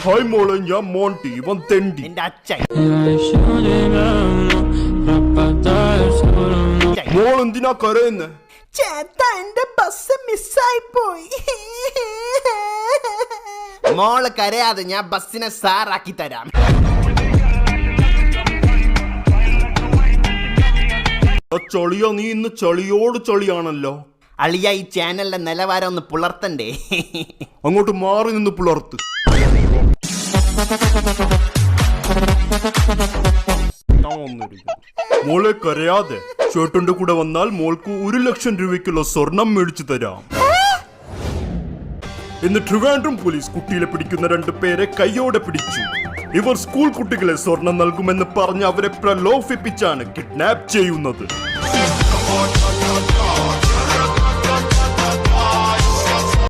Hi മോളെ, ഞാൻ മോണ്ടി, ഇവൻ തെണ്ടി. എന്റെ അച്ഛൻ. മോൾ എന്തിനാ കരയുന്നേ? ചേട്ടാ, എന്റെ ബസ് മിസ്സായി പോയി. മോള് കരയാതെ, ഞാൻ ബസ്സിനെ സാറാക്കി തരാം. ചളിയാ, നീ ഇന്ന് ചളിയോട് ചളിയാണല്ലോ. അളിയ, ഈ ചാനലിന്റെ നിലവാരം ഒന്ന് പുലർത്തണ്ടേ? അങ്ങോട്ട് മാറി നിന്ന് പുലർത്ത്. മോളെ കരയാതെ, ചേട്ടന്റെ കൂടെ വന്നാൽ മോൾക്ക് 1 ലക്ഷം രൂപയ്ക്കുള്ള സ്വർണം മേടിച്ചു തരാം. ഇന്ന് ട്രിവാൻഡ്രം പോലീസ് കുട്ടിയെ പിടിക്കുന്ന 2 പേരെ കയ്യോടെ പിടിച്ചു. ഇവർ സ്കൂൾ കുട്ടികളെ സ്വർണം നൽകുമെന്ന് പറഞ്ഞ് അവരെ പ്രലോഭിപ്പിച്ചാണ് കിഡ്നാപ്പ് ചെയ്യുന്നത്.